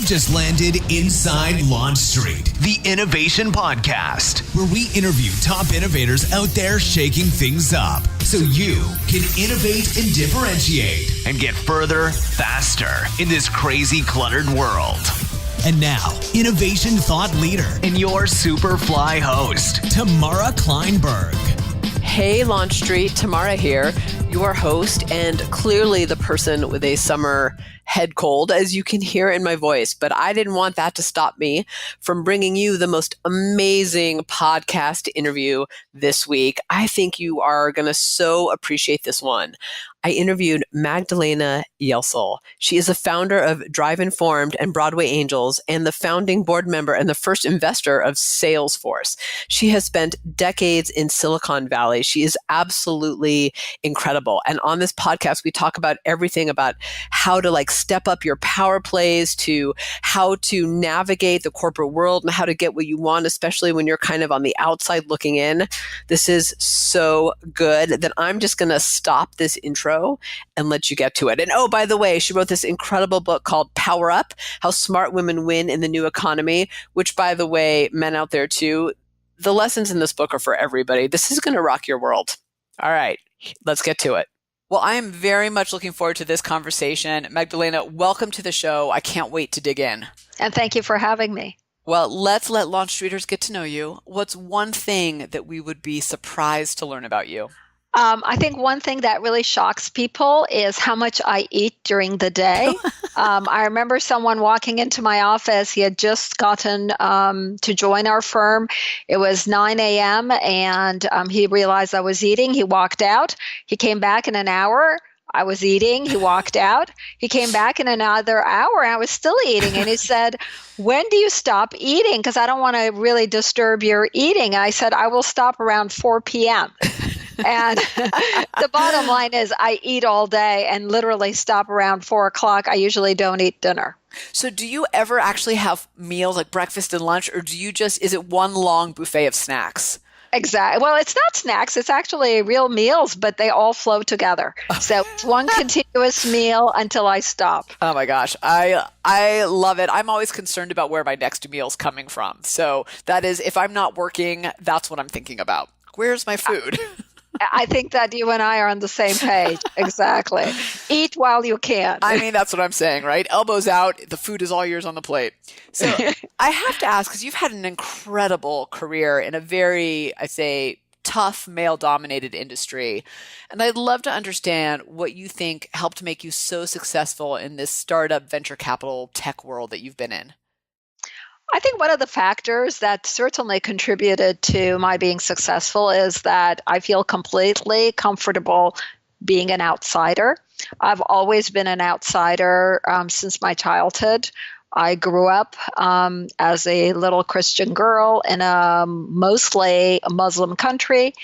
You've just landed Inside LaunchStreet, the innovation podcast, where we interview top innovators out there shaking things up so you can innovate and differentiate and get further, faster in this crazy, cluttered world. And now, innovation thought leader and your super fly host, Tamara Kleinberg. Hey, LaunchStreet, Tamara here, your host, and clearly the person with a summer head cold, as you can hear in my voice. But I didn't want that to stop me from bringing you the most amazing podcast interview this week. I think you are going to so appreciate this one. I interviewed Magdalena Yeşil. She is the founder of Drive Informed and Broadway Angels and the founding board member and the first investor of SalesForce. She has spent decades in Silicon Valley. She is absolutely incredible. And on this podcast, we talk about everything about how to step up your power plays, to how to navigate the corporate world and how to get what you want, especially when you're kind of on the outside looking in. This is so good that I'm just going to stop this intro and let you get to it. And oh, by the way, she wrote this incredible book called Power Up, How Smart Women Win in the New Economy, which, by the way, men out there too, the lessons in this book are for everybody. This is going to rock your world. All right, let's get to it. Well, I am very much looking forward to this conversation. Magdalena, welcome to the show. I can't wait to dig in. And thank you for having me. Well, let's let LaunchStreeters get to know you. What's one thing that we would be surprised to learn about you? I think one thing that really shocks people is how much I eat during the day. I remember someone walking into my office. He had just gotten to join our firm. It was 9 a.m. and he realized I was eating. He walked out. He came back in an hour. I was eating. He walked out. He came back in another hour. I was still eating. And he said, "When do you stop eating? Because I don't want to really disturb your eating." And I said, "I will stop around 4 p.m." And the bottom line is I eat all day and literally stop around 4 o'clock. I usually don't eat dinner. So do you ever actually have meals like breakfast and lunch, or is it one long buffet of snacks? Exactly. Well, it's not snacks. It's actually real meals, but they all flow together. So it's one continuous meal until I stop. Oh my gosh. I love it. I'm always concerned about where my next meal's coming from. So that is, if I'm not working, that's what I'm thinking about. Where's my food? I think that you and I are on the same page. Exactly. Eat while you can. I mean, that's what I'm saying, right? Elbows out. The food is all yours on the plate. So I have to ask, because you've had an incredible career in a very, I'd say, tough male-dominated industry. And I'd love to understand what you think helped make you so successful in this startup venture capital tech world that you've been in. I think one of the factors that certainly contributed to my being successful is that I feel completely comfortable being an outsider. I've always been an outsider since my childhood. I grew up as a little Christian girl in a mostly Muslim country.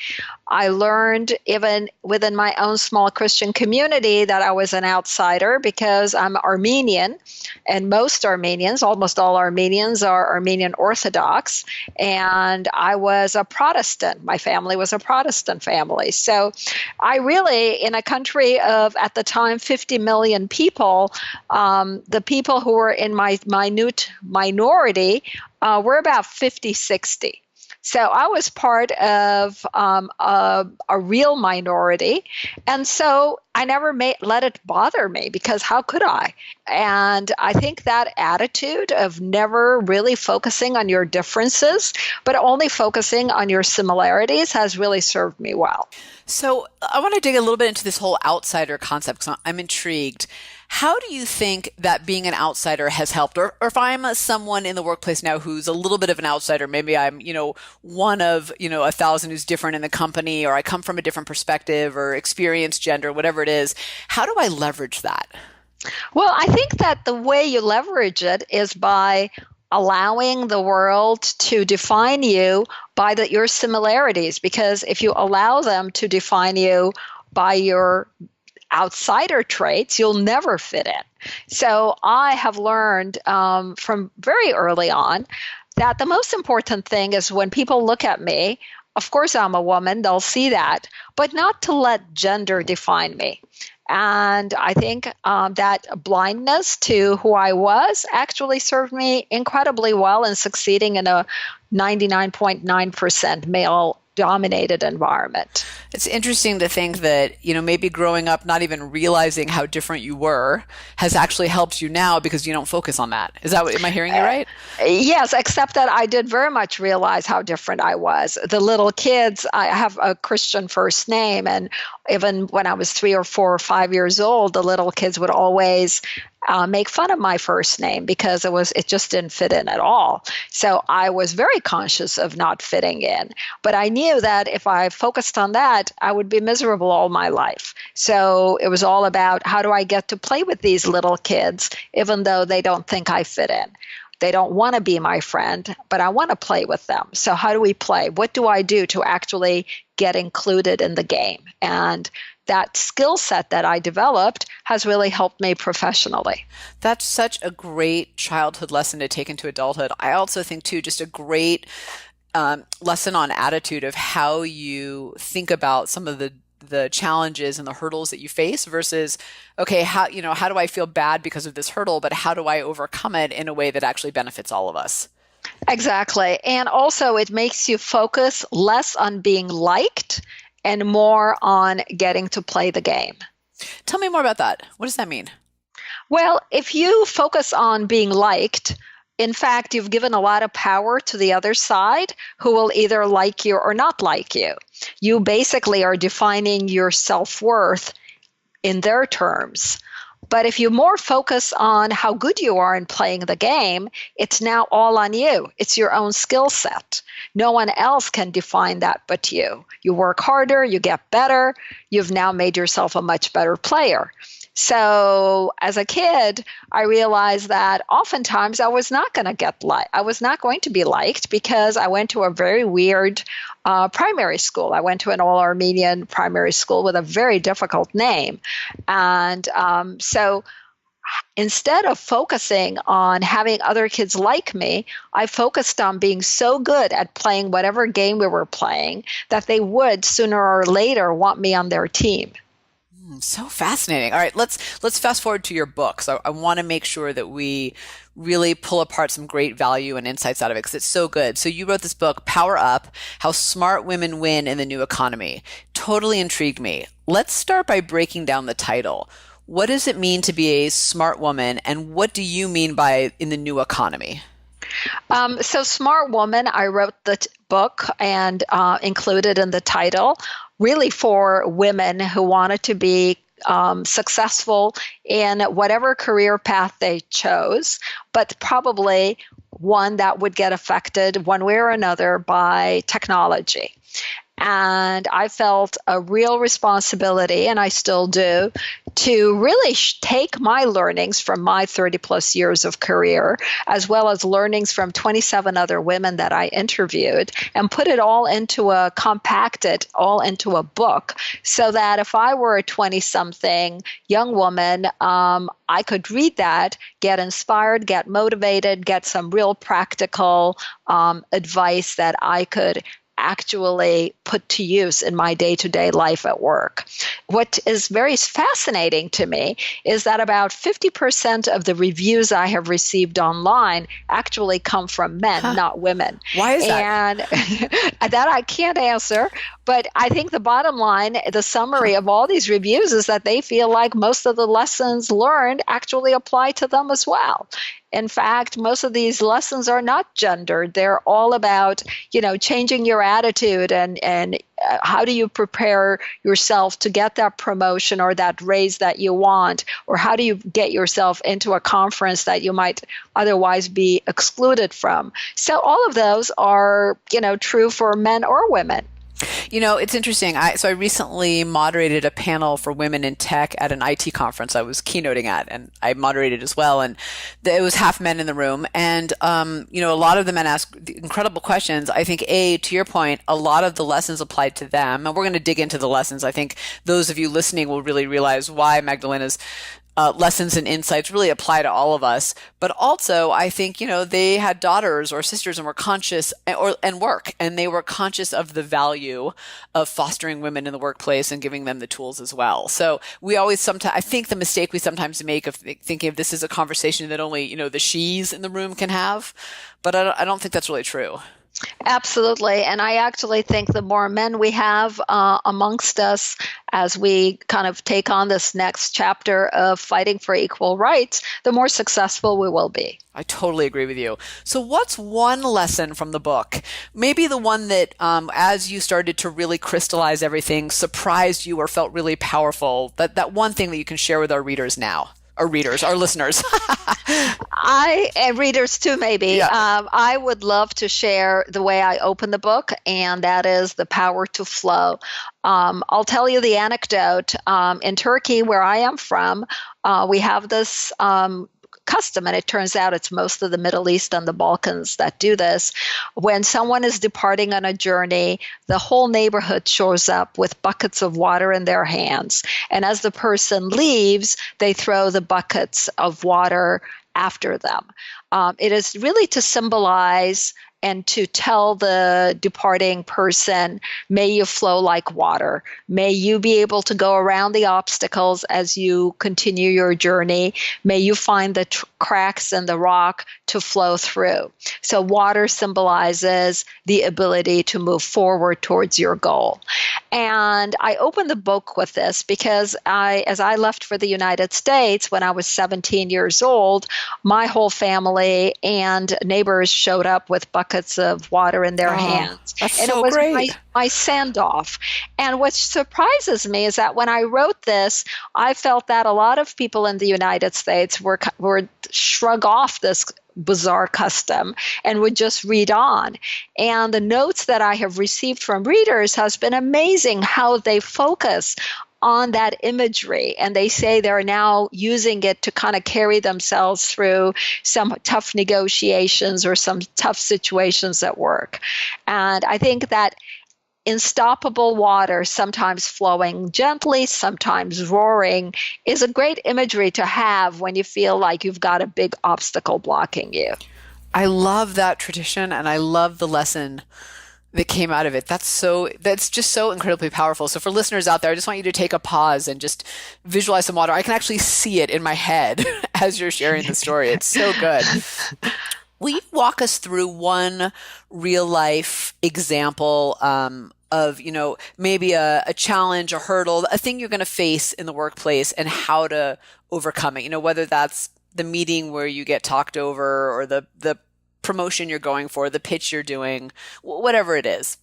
I learned even within my own small Christian community that I was an outsider because I'm Armenian, and most Armenians, almost all Armenians, are Armenian Orthodox, and I was a Protestant. My family was a Protestant family. So I really, in a country of, at the time, 50 million people, the people who were in my minute minority were about 50, 60. So I was part of a real minority. And so I never let it bother me because how could I? And I think that attitude of never really focusing on your differences, but only focusing on your similarities has really served me well. So I want to dig a little bit into this whole outsider concept because I'm intrigued. How do you think that being an outsider has helped? Or if I'm someone in the workplace now who's a little bit of an outsider, maybe I'm, one of, 1,000 who's different in the company, or I come from a different perspective or experience, gender, whatever it is. How do I leverage that? Well, I think that the way you leverage it is by allowing the world to define you by your similarities, because if you allow them to define you by your outsider traits, you'll never fit in. So I have learned from very early on that the most important thing is when people look at me, of course I'm a woman, they'll see that, but not to let gender define me. And I think that blindness to who I was actually served me incredibly well in succeeding in a 99.9% male dominated environment. It's interesting to think that, maybe growing up not even realizing how different you were has actually helped you now because you don't focus on that. Am I hearing you right? Yes, except that I did very much realize how different I was. The little kids, I have a Christian first name, and even when I was 3 or 4 or 5 years old, the little kids would always make fun of my first name because it just didn't fit in at all. So I was very conscious of not fitting in. But I knew that if I focused on that, I would be miserable all my life. So it was all about how do I get to play with these little kids, even though they don't think I fit in. They don't want to be my friend, but I want to play with them. So how do we play? What do I do to actually get included in the game? And that skill set that I developed has really helped me professionally. That's such a great childhood lesson to take into adulthood. I also think, too, just a great lesson on attitude of how you think about some of the challenges and the hurdles that you face versus, okay, how do I feel bad because of this hurdle, but how do I overcome it in a way that actually benefits all of us? Exactly. And also it makes you focus less on being liked and more on getting to play the game. Tell me more about that. What does that mean? Well, if you focus on being liked, in fact, you've given a lot of power to the other side who will either like you or not like you. You basically are defining your self-worth in their terms. But if you more focus on how good you are in playing the game, it's now all on you. It's your own skill set. No one else can define that but you. You work harder, you get better, you've now made yourself a much better player. So as a kid, I realized that oftentimes I was not going to be liked because I went to a very weird primary school. I went to an all-Armenian primary school with a very difficult name. And so instead of focusing on having other kids like me, I focused on being so good at playing whatever game we were playing that they would sooner or later want me on their team. So fascinating. All right, let's fast forward to your book. So I want to make sure that we really pull apart some great value and insights out of it because it's so good. So you wrote this book, Power Up, How Smart Women Win in the New Economy. Totally intrigued me. Let's start by breaking down the title. What does it mean to be a smart woman, and what do you mean by in the new economy? So Smart Woman, I wrote the book and included in the title, really for women who wanted to be successful in whatever career path they chose, but probably one that would get affected one way or another by technology. And I felt a real responsibility, and I still do, to really take my learnings from my 30 plus years of career, as well as learnings from 27 other women that I interviewed, and put it all compact it all into a book, so that if I were a 20-something young woman, I could read that, get inspired, get motivated, get some real practical advice that I could actually put to use in my day-to-day life at work. What is very fascinating to me is that about 50% of the reviews I have received online actually come from men, not women. Why is that? And that I can't answer, but I think the bottom line, the summary of all these reviews is that they feel like most of the lessons learned actually apply to them as well. In fact, most of these lessons are not gendered. They're all about, changing your attitude and how do you prepare yourself to get that promotion or that raise that you want, or how do you get yourself into a conference that you might otherwise be excluded from. So all of those are, true for men or women. It's interesting. So I recently moderated a panel for women in tech at an IT conference I was keynoting at, and I moderated as well. And it was half men in the room. And, a lot of the men asked incredible questions. I think, to your point, a lot of the lessons applied to them. And we're going to dig into the lessons. I think those of you listening will really realize why Magdalena's lessons and insights really apply to all of us. But also, I think, they had daughters or sisters and were conscious and work, and they were conscious of the value of fostering women in the workplace and giving them the tools as well. So we always I think the mistake we sometimes make of thinking of this as a conversation that only, the she's in the room can have. But I don't think that's really true. Absolutely. And I actually think the more men we have amongst us as we kind of take on this next chapter of fighting for equal rights, the more successful we will be. I totally agree with you. So what's one lesson from the book? Maybe the one that, as you started to really crystallize everything, surprised you or felt really powerful, that one thing that you can share with our readers now. Our readers, our listeners. And readers too, maybe. Yeah. I would love to share the way I open the book, and that is the power to flow. I'll tell you the anecdote. In Turkey, where I am from, we have this custom, and it turns out it's most of the Middle East and the Balkans that do this. When someone is departing on a journey, the whole neighborhood shows up with buckets of water in their hands. And as the person leaves, they throw the buckets of water after them. It is really to symbolize and to tell the departing person, may you flow like water. May you be able to go around the obstacles as you continue your journey. May you find the cracks in the rock to flow through. So water symbolizes the ability to move forward towards your goal. And I opened the book with this because as I left for the United States when I was 17 years old, my whole family and neighbors showed up with buckets of water in their hands. That's and so it was great. my send-off. And what surprises me is that when I wrote this, I felt that a lot of people in the United States would shrug off this bizarre custom and would just read on. And the notes that I have received from readers has been amazing how they focus on that imagery, and they say they're now using it to kind of carry themselves through some tough negotiations or some tough situations at work. And I think that unstoppable water, sometimes flowing gently, sometimes roaring, is a great imagery to have when you feel like you've got a big obstacle blocking you. I love that tradition, and I love the lesson that came out of it. That's just so incredibly powerful. So for listeners out there, I just want you to take a pause and just visualize some water. I can actually see it in my head as you're sharing the story. It's so good. Will you walk us through one real life example of, maybe a challenge, a hurdle, a thing you're going to face in the workplace and how to overcome it? Whether that's the meeting where you get talked over or the promotion you're going for, the pitch you're doing, whatever it is.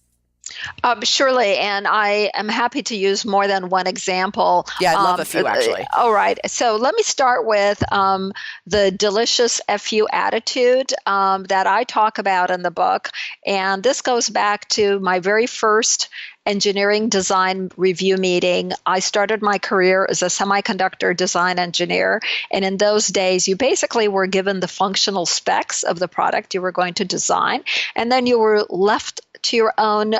Surely, and I am happy to use more than one example. Yeah, I'd love a few, actually. All right. So let me start with the delicious FU attitude that I talk about in the book. And this goes back to my very first engineering design review meeting. I started my career as a semiconductor design engineer. And in those days, you basically were given the functional specs of the product you were going to design. And then you were left to your own,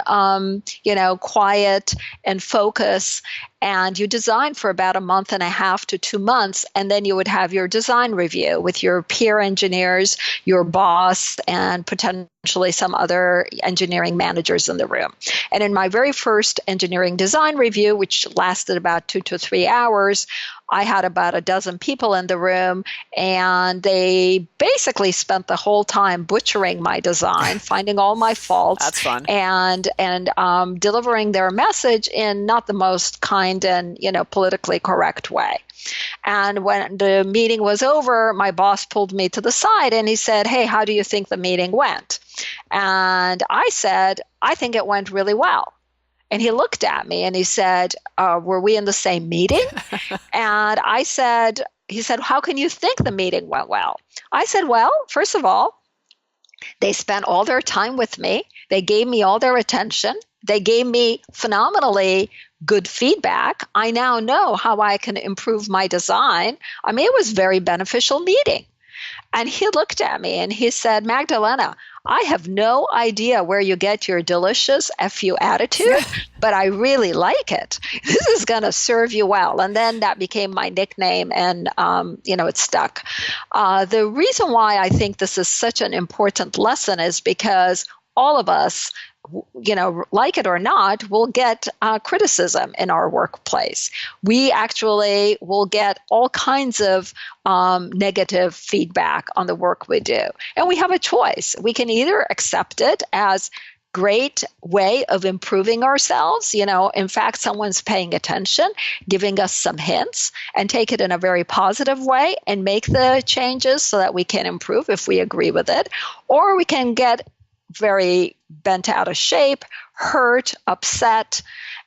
quiet and focus. And you design for about a month and a half to 2 months, and then you would have your design review with your peer engineers, your boss, and potentially some other engineering managers in the room. And in my very first engineering design review, which lasted about 2 to 3 hours, I had about a dozen people in the room, and they basically spent the whole time butchering my design, finding all my faults. That's fun. And delivering their message in not the most kind and politically correct way. And when the meeting was over, my boss pulled me to the side and he said, "Hey, how do you think the meeting went?" And I said, "I think it went really well." And he looked at me and he said, "Were we in the same meeting?" And he said, "How can you think the meeting went well?" I said, "Well, first of all, they spent all their time with me. They gave me all their attention. They gave me phenomenally good feedback. I now know how I can improve my design. I mean, it was a very beneficial meeting." And he looked at me and he said, Magdalena, I have no idea where you get your delicious FU attitude, but I really like it. This is going to serve you well. And then that became my nickname, and it stuck. The reason why I think this is such an important lesson is because all of us, like it or not, will get criticism in our workplace. We actually will get all kinds of negative feedback on the work we do. And we have a choice. We can either accept it as great way of improving ourselves. In fact, someone's paying attention, giving us some hints, and take it in a very positive way and make the changes so that we can improve if we agree with it. Or we can get very bent out of shape, hurt, upset.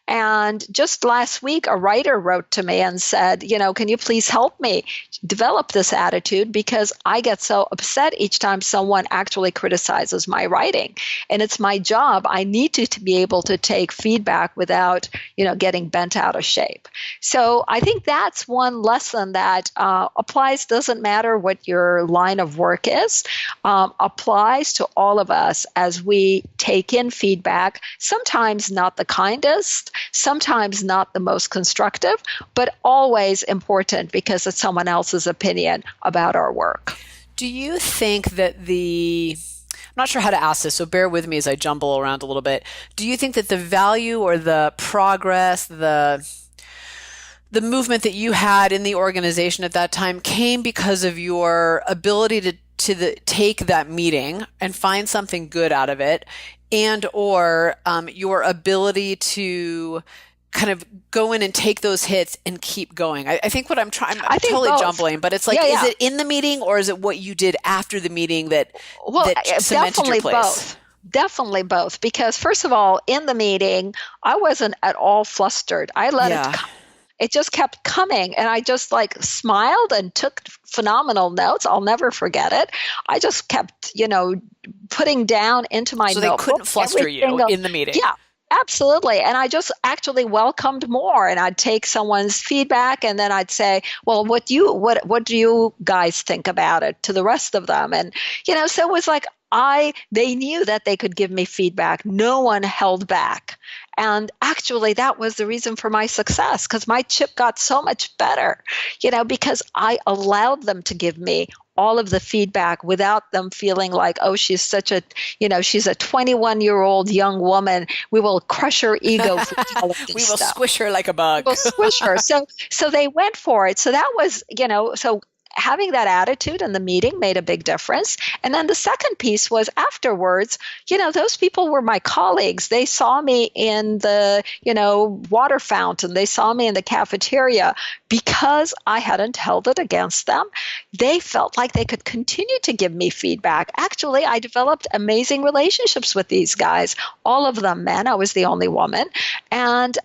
And just last week, a writer wrote to me and said, can you please help me develop this attitude, because I get so upset each time someone actually criticizes my writing. And it's my job. I need to be able to take feedback without, getting bent out of shape. So I think that's one lesson that applies, doesn't matter what your line of work is, applies to all of us as we take in feedback, sometimes not the kindest, sometimes not the most constructive, but always important because it's someone else's opinion about our work. Do you think that I'm not sure how to ask this, so bear with me as I jumble around a little bit. Do you think that the value or the progress, the movement that you had in the organization at that time came because of your ability to take that meeting and find something good out of it, and or your ability to kind of go in and take those hits and keep going? I think what I'm trying, I'm totally both. Jumbling, but it's like, is it in the meeting or is it what you did after the meeting that cemented your place? Both. Definitely both. Because first of all, in the meeting, I wasn't at all flustered. I let it come. It just kept coming, and I just smiled and took phenomenal notes. I'll never forget it. I just kept, putting down into my notebook. So they couldn't fluster you in the meeting? Yeah, absolutely. And I just actually welcomed more, and I'd take someone's feedback, and then I'd say, well, what do you guys think about it, to the rest of them? And, so it was like, they knew that they could give me feedback. No one held back. And actually, that was the reason for my success, because my chip got so much better, because I allowed them to give me all of the feedback without them feeling like, oh, she's such a, she's a 21-year-old young woman. We will crush her ego for telling this We will stuff. Squish her like a bug. We will squish her. So they went for it. So that was, so having that attitude in the meeting made a big difference. And then the second piece was afterwards, those people were my colleagues. They saw me in the, water fountain. They saw me in the cafeteria. Because I hadn't held it against them, they felt like they could continue to give me feedback. Actually, I developed amazing relationships with these guys, all of them men. I was the only woman. And,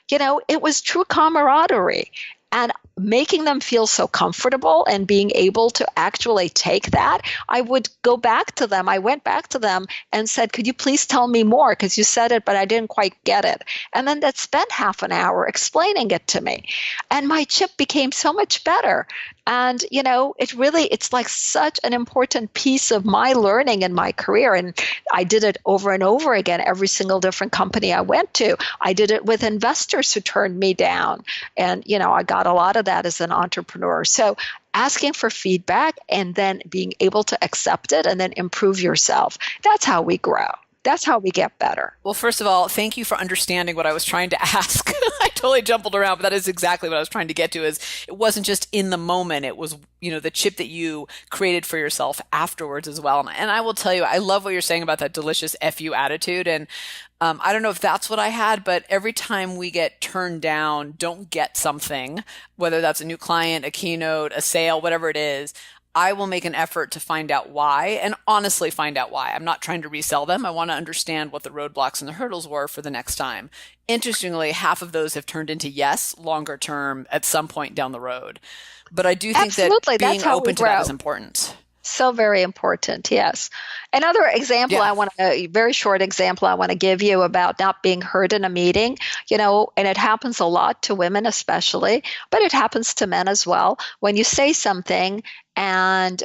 it was true camaraderie. And making them feel so comfortable and being able to actually take that, I would go back to them. I went back to them and said, could you please tell me more? Because you said it, but I didn't quite get it. And then they spent half an hour explaining it to me. And my chip became so much better. And, it's like such an important piece of my learning in my career. And I did it over and over again, every single different company I went to. I did it with investors who turned me down. And, I got a lot of that as an entrepreneur. So asking for feedback and then being able to accept it and then improve yourself. That's how we grow. That's how we get better. Well, first of all, thank you for understanding what I was trying to ask. I totally jumbled around, but that is exactly what I was trying to get to. Is it wasn't just in the moment. It was, the chip that you created for yourself afterwards as well. And I will tell you, I love what you're saying about that delicious FU attitude. And I don't know if that's what I had, but every time we get turned down, don't get something, whether that's a new client, a keynote, a sale, whatever it is, I will make an effort to find out why, and honestly find out why. I'm not trying to resell them. I want to understand what the roadblocks and the hurdles were for the next time. Interestingly, half of those have turned into yes, longer term at some point down the road. But I do think that being open to that is important. So very important, yes. Another example Yeah. a very short example I want to give you about not being heard in a meeting, and it happens a lot to women especially, but it happens to men as well. When you say something and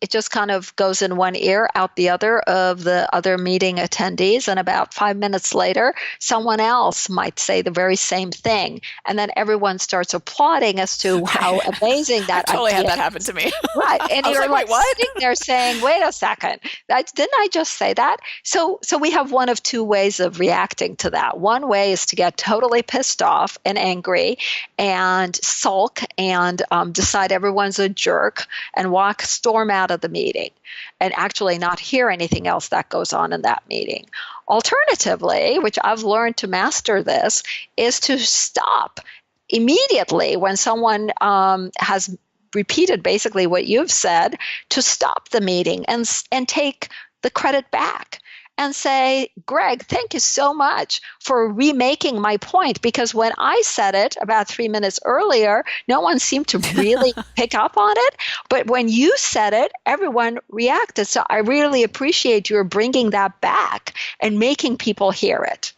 it just kind of goes in one ear, out the other of the other meeting attendees, and about 5 minutes later, someone else might say the very same thing, and then everyone starts applauding as to how amazing that I totally idea had that happen to me. Right. And I was you're like, wait, what? sitting there saying, wait a second, didn't I just say that? So we have one of two ways of reacting to that. One way is to get totally pissed off and angry and sulk and decide everyone's a jerk and storm out of the meeting and actually not hear anything else that goes on in that meeting. Alternatively, which I've learned to master this, is to stop immediately when someone has repeated basically what you've said, to stop the meeting and take the credit back and say, Greg, thank you so much for remaking my point, because when I said it about 3 minutes earlier, no one seemed to really pick up on it. But when you said it, everyone reacted. So I really appreciate your bringing that back and making people hear it.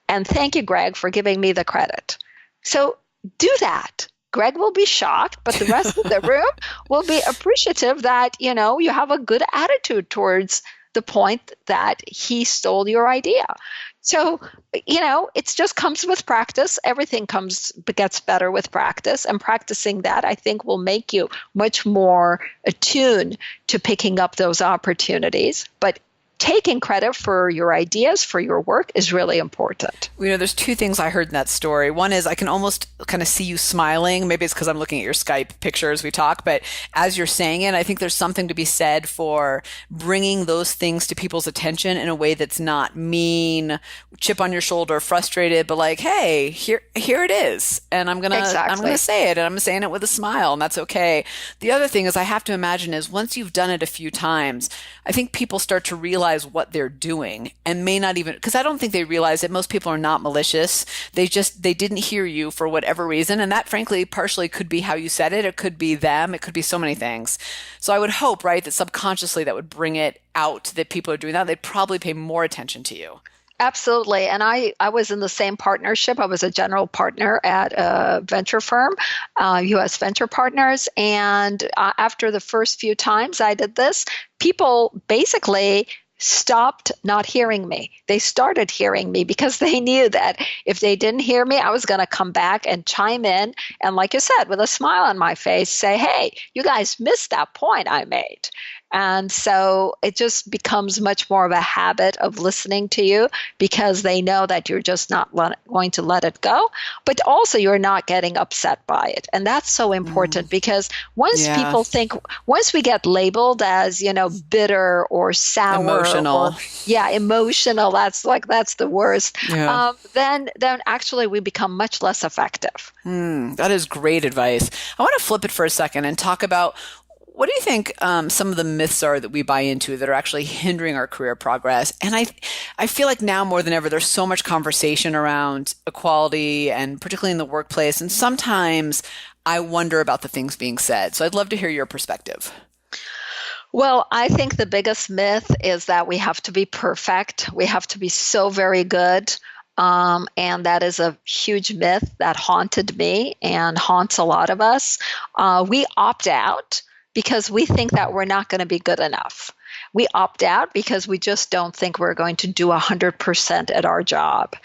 And thank you, Greg, for giving me the credit. So do that. Greg will be shocked, but the rest of the room will be appreciative that, you have a good attitude towards the point that he stole your idea. So, it just comes with practice. Everything gets better with practice, and practicing that, I think, will make you much more attuned to picking up those opportunities. But taking credit for your ideas, for your work, is really important. There's two things I heard in that story. One is I can almost kind of see you smiling. Maybe it's because I'm looking at your Skype picture as we talk, but as you're saying it, I think there's something to be said for bringing those things to people's attention in a way that's not mean, chip on your shoulder, frustrated, but like, hey, here it is. And I'm going to say it, and I'm saying it with a smile, and that's okay. The other thing is I have to imagine is once you've done it a few times, I think people start to realize what they're doing and may not even, because I don't think they realize that most people are not malicious. They didn't hear you for whatever reason. And that frankly, partially could be how you said it. It could be them. It could be so many things. So I would hope, right, that subconsciously that would bring it out that people are doing that. They'd probably pay more attention to you. Absolutely. And I was in the same partnership. I was a general partner at a venture firm, U.S. Venture Partners. And after the first few times I did this, people basically stopped not hearing me. They started hearing me because they knew that if they didn't hear me, I was going to come back and chime in. And like you said, with a smile on my face, say, hey, you guys missed that point I made. And so it just becomes much more of a habit of listening to you because they know that you're just not going to let it go, but also you're not getting upset by it. And that's so important because once we get labeled as, bitter or sour, emotional, that's the worst. Yeah. Then actually we become much less effective. That is great advice. I want to flip it for a second and talk about, what do you think some of the myths are that we buy into that are actually hindering our career progress? And I feel like now more than ever, there's so much conversation around equality and particularly in the workplace. And sometimes I wonder about the things being said. So I'd love to hear your perspective. Well, I think the biggest myth is that we have to be perfect. We have to be so very good. And that is a huge myth that haunted me and haunts a lot of us. We opt out because we think that we're not going to be good enough. We opt out because we just don't think we're going to do 100% at our job.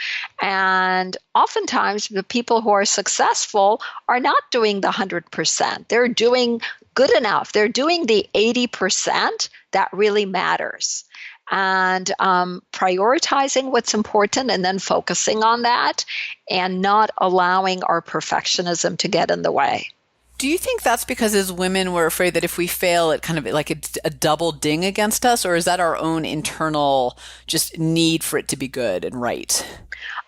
And oftentimes the people who are successful are not doing the 100%. They're doing good enough. They're doing the 80% that really matters. And prioritizing what's important and then focusing on that and not allowing our perfectionism to get in the way. Do you think that's because as women we're afraid that if we fail, it kind of like it's a double ding against us, or is that our own internal just need for it to be good and right?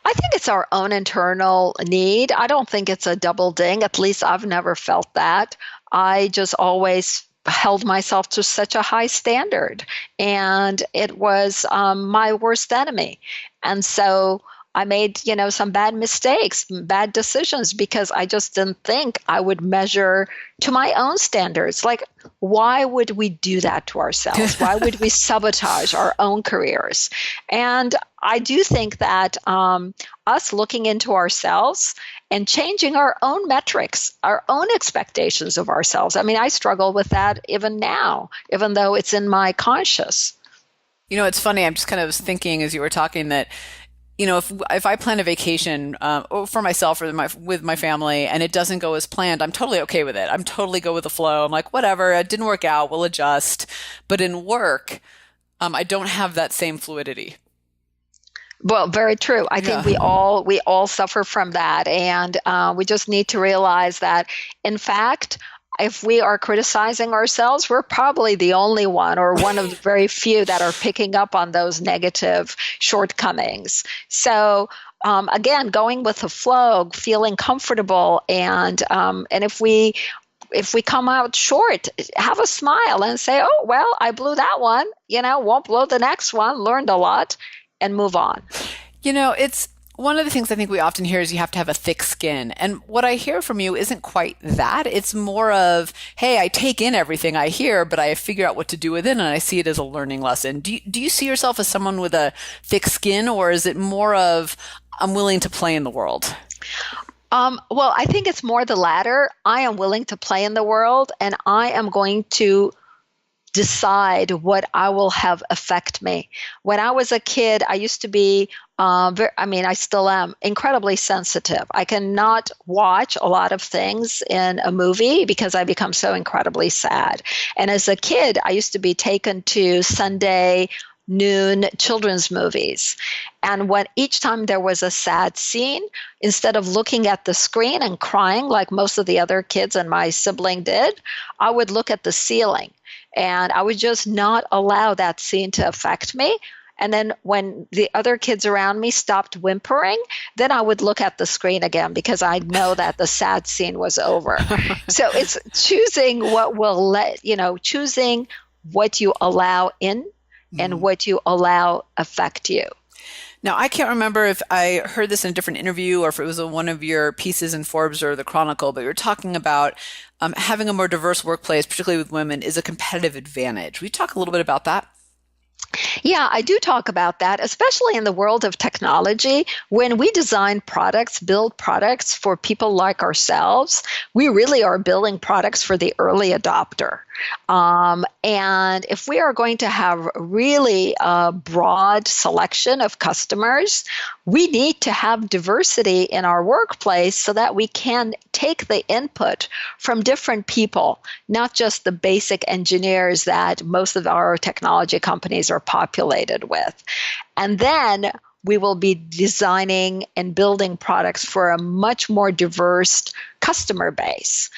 I think it's our own internal need. I don't think it's a double ding. At least I've never felt that. I just always held myself to such a high standard, and it was my worst enemy. And so I made, some bad mistakes, bad decisions because I just didn't think I would measure to my own standards. Like, why would we do that to ourselves? Why would we sabotage our own careers? And I do think that us looking into ourselves and changing our own metrics, our own expectations of ourselves. I mean, I struggle with that even now, even though it's in my conscious. It's funny. I'm just kind of thinking as you were talking that, if I plan a vacation for myself or with my family and it doesn't go as planned, I'm totally okay with it. I'm totally go with the flow. I'm like, whatever, it didn't work out, we'll adjust. But in work, I don't have that same fluidity. Well, very true. I think we all suffer from that, and we just need to realize that, in fact, if we are criticizing ourselves, we're probably the only one or one of the very few that are picking up on those negative shortcomings. So again, going with the flow, feeling comfortable, and if we come out short, have a smile and say, oh, well, I blew that one, won't blow the next one, learned a lot, and move on. It's one of the things I think we often hear is you have to have a thick skin. And what I hear from you isn't quite that. It's more of, hey, I take in everything I hear, but I figure out what to do with it, and I see it as a learning lesson. Do you see yourself as someone with a thick skin, or is it more of, I'm willing to play in the world? Well, I think it's more the latter. I am willing to play in the world, and I am going to decide what I will have affect me. When I was a kid, I used to be, I still am incredibly sensitive. I cannot watch a lot of things in a movie because I become so incredibly sad. And as a kid, I used to be taken to Sunday noon children's movies. And when each time there was a sad scene, instead of looking at the screen and crying like most of the other kids and my sibling did, I would look at the ceiling. And I would just not allow that scene to affect me. And then when the other kids around me stopped whimpering, then I would look at the screen again because I know that the sad scene was over. So it's choosing choosing what you allow in and what you allow affect you. Now, I can't remember if I heard this in a different interview or if it was one of your pieces in Forbes or the Chronicle, but you're talking about having a more diverse workplace, particularly with women, is a competitive advantage. Will you talk a little bit about that? Yeah, I do talk about that, especially in the world of technology. When we design products, build products for people like ourselves, we really are building products for the early adopter. And if we are going to have really a broad selection of customers, we need to have diversity in our workplace so that we can take the input from different people, not just the basic engineers that most of our technology companies are populated with. And then we will be designing and building products for a much more diverse customer base,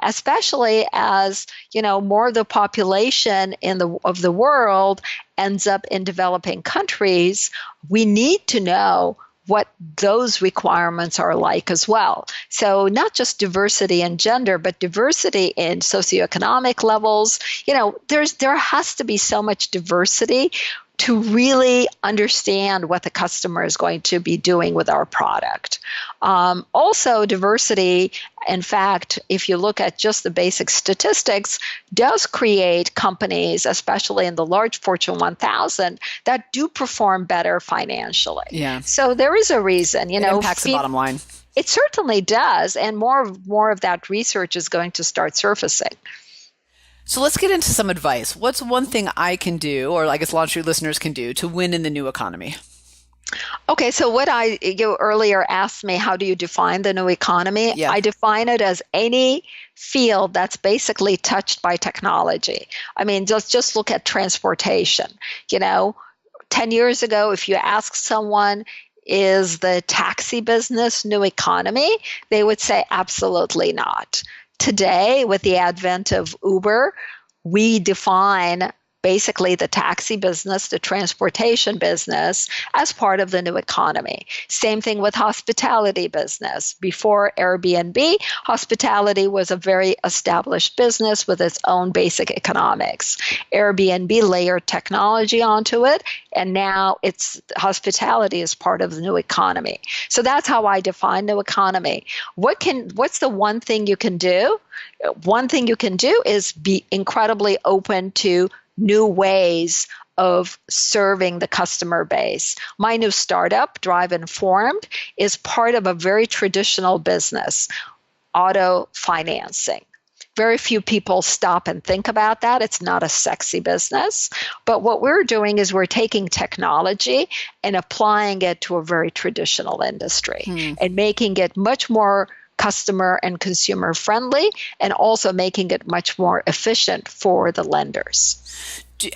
especially as more of the population of the world ends up in developing countries. We need to know what those requirements are like as well. So not just diversity in gender, but diversity in socioeconomic levels. There has to be so much diversity to really understand what the customer is going to be doing with our product. Also, diversity, in fact, if you look at just the basic statistics, does create companies, especially in the large Fortune 1000, that do perform better financially. Yeah. So there is a reason. It impacts the bottom line. It certainly does, and more of that research is going to start surfacing. So let's get into some advice. What's one thing I can do, or I guess LaunchStreet listeners can do, to win in the new economy? Okay, so what you earlier asked me, how do you define the new economy? Yeah. I define it as any field that's basically touched by technology. I mean, just look at transportation. 10 years ago, if you ask someone, is the taxi business new economy? They would say absolutely not. Today, with the advent of Uber, we define basically the taxi business, the transportation business, as part of the new economy. Same thing with hospitality business. Before Airbnb, hospitality was a very established business with its own basic economics. Airbnb layered technology onto it, and now it's hospitality is part of the new economy. So that's how I define new economy. What's the one thing you can do? One thing you can do is be incredibly open to new ways of serving the customer base. My new startup, Drive Informed, is part of a very traditional business, auto financing. Very few people stop and think about that. It's not a sexy business. But what we're doing is we're taking technology and applying it to a very traditional industry and making it much more customer and consumer friendly, and also making it much more efficient for the lenders.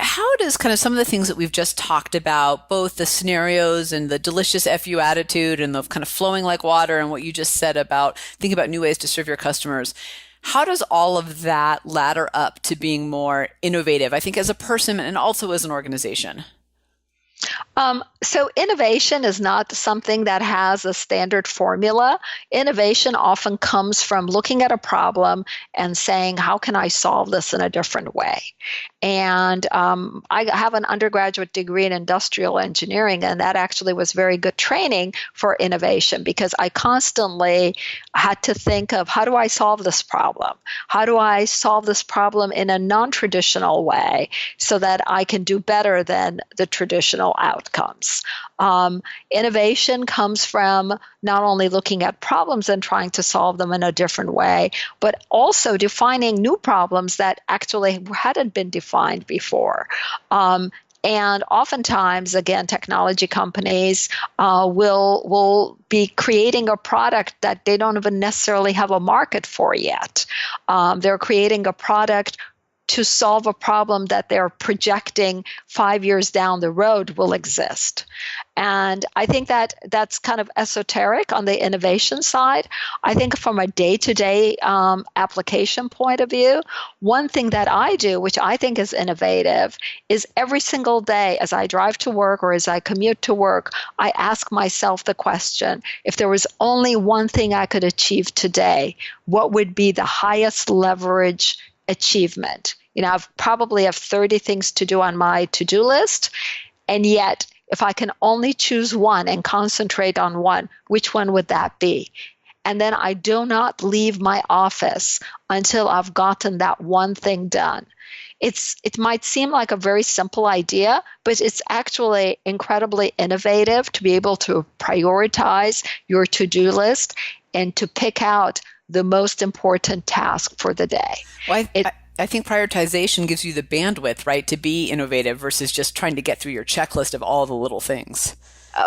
How does kind of some of the things that we've just talked about, both the scenarios and the delicious FU attitude and the kind of flowing like water and what you just said about thinking about new ways to serve your customers, how does all of that ladder up to being more innovative, I think, as a person and also as an organization? So innovation is not something that has a standard formula. Innovation often comes from looking at a problem and saying, how can I solve this in a different way? And I have an undergraduate degree in industrial engineering, and that actually was very good training for innovation because I constantly had to think of, how do I solve this problem? How do I solve this problem in a non-traditional way so that I can do better than the traditional outcomes? Innovation comes from not only looking at problems and trying to solve them in a different way, but also defining new problems that actually hadn't been defined before. And oftentimes, again, technology companies will be creating a product that they don't even necessarily have a market for yet. They're creating a product to solve a problem that they're projecting 5 years down the road will exist. And I think that that's kind of esoteric on the innovation side. I think from a day-to-day application point of view, one thing that I do, which I think is innovative, is every single day as I drive to work or as I commute to work, I ask myself the question, if there was only one thing I could achieve today, what would be the highest leverage achievement? I've probably have 30 things to do on my to-do list, and yet if I can only choose one and concentrate on one, which one would that be? And then I do not leave my office until I've gotten that one thing done. It might seem like a very simple idea, but it's actually incredibly innovative to be able to prioritize your to-do list and to pick out the most important task for the day. Well, I think prioritization gives you the bandwidth, right, to be innovative versus just trying to get through your checklist of all the little things.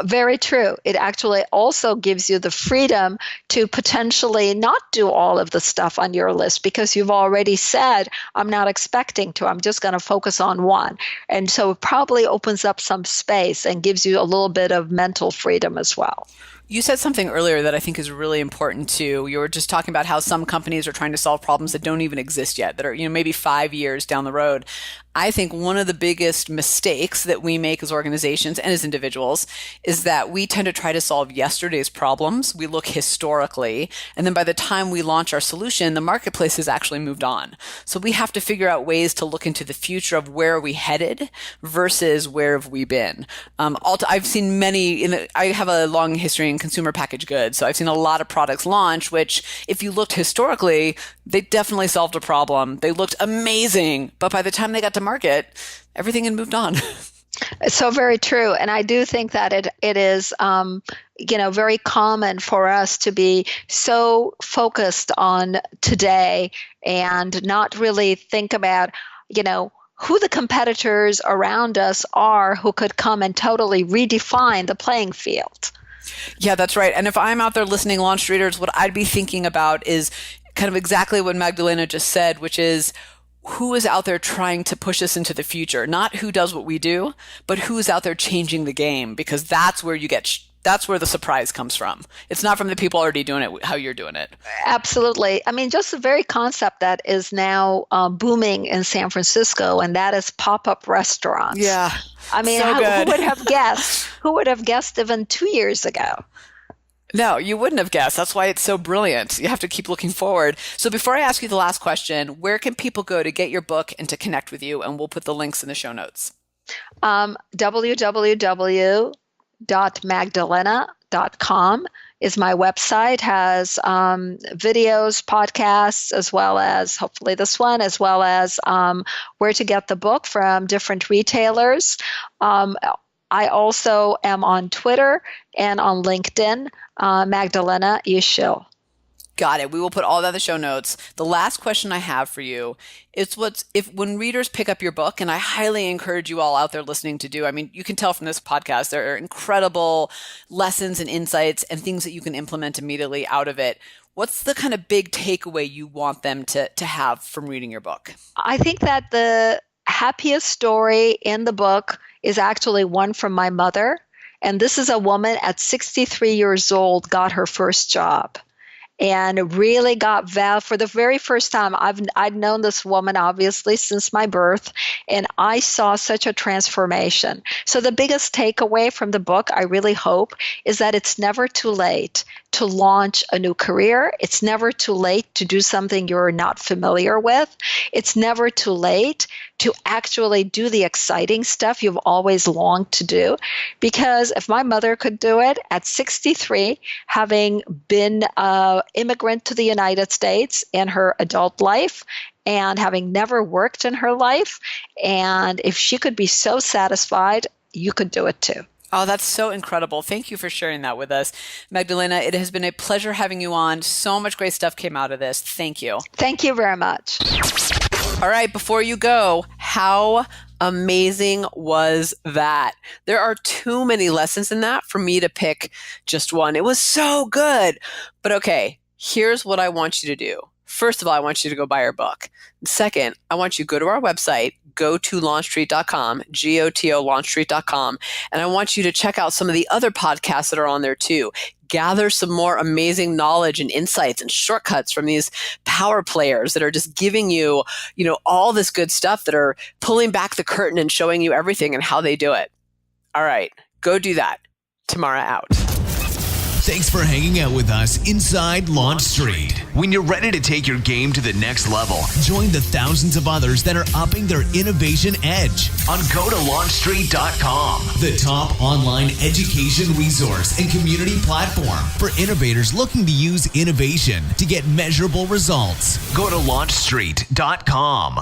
Very true. It actually also gives you the freedom to potentially not do all of the stuff on your list because you've already said, I'm not expecting to. I'm just going to focus on one. And so it probably opens up some space and gives you a little bit of mental freedom as well. You said something earlier that I think is really important too. You were just talking about how some companies are trying to solve problems that don't even exist yet, that are, maybe 5 years down the road. I think one of the biggest mistakes that we make as organizations and as individuals is that we tend to try to solve yesterday's problems. We look historically, and then by the time we launch our solution, the marketplace has actually moved on. So we have to figure out ways to look into the future of where are we headed versus where have we been. I've seen many, I have a long history in consumer packaged goods, so I've seen a lot of products launch, which if you looked historically, they definitely solved a problem. They looked amazing, but by the time they got to market, everything had moved on. It's so very true. And I do think that it is, very common for us to be so focused on today and not really think about, who the competitors around us are who could come and totally redefine the playing field. Yeah, that's right. And if I'm out there listening, LaunchStreeters, what I'd be thinking about is kind of exactly what Magdalena just said, which is who is out there trying to push us into the future? Not who does what we do, but who is out there changing the game, because that's where you get That's where the surprise comes from. It's not from the people already doing it, how you're doing it. Absolutely. I mean, just the very concept that is now booming in San Francisco, and that is pop-up restaurants. Yeah. I mean, so who would have guessed? Who would have guessed even 2 years ago? No, you wouldn't have guessed. That's why it's so brilliant. You have to keep looking forward. So before I ask you the last question, where can people go to get your book and to connect with you? And we'll put the links in the show notes. www.magdalena.com is my website, has videos, podcasts, as well as hopefully this one, as well as where to get the book from different retailers. I also am on Twitter and on LinkedIn, Magdalena Yeşil. Got it. We will put all that in the show notes. The last question I have for you is when readers pick up your book, and I highly encourage you all out there listening to do, I mean, you can tell from this podcast, there are incredible lessons and insights and things that you can implement immediately out of it. What's the kind of big takeaway you want them to have from reading your book? I think that the happiest story in the book is actually one from my mother. And this is a woman at 63 years old, got her first job and really got for the very first time. I'd known this woman obviously since my birth, and I saw such a transformation. So the biggest takeaway from the book, I really hope, is that it's never too late to launch a new career. It's never too late to do something you're not familiar with. It's never too late to actually do the exciting stuff you've always longed to do. Because if my mother could do it at 63, having been an immigrant to the United States in her adult life, and having never worked in her life, and if she could be so satisfied, you could do it too. Oh, that's so incredible. Thank you for sharing that with us. Magdalena, it has been a pleasure having you on. So much great stuff came out of this. Thank you. Thank you very much. All right, before you go, how amazing was that? There are too many lessons in that for me to pick just one. It was so good. But okay, here's what I want you to do. First of all, I want you to go buy her book. Second, I want you to go to our website, go to LaunchStreet.com, GOTO LaunchStreet.com, and I want you to check out some of the other podcasts that are on there too. Gather some more amazing knowledge and insights and shortcuts from these power players that are just giving you, all this good stuff, that are pulling back the curtain and showing you everything and how they do it. All right, go do that. Tamara out. Thanks for hanging out with us inside LaunchStreet. When you're ready to take your game to the next level, join the thousands of others that are upping their innovation edge on GoToLaunchStreet.com, the top online education resource and community platform for innovators looking to use innovation to get measurable results. Go to LaunchStreet.com.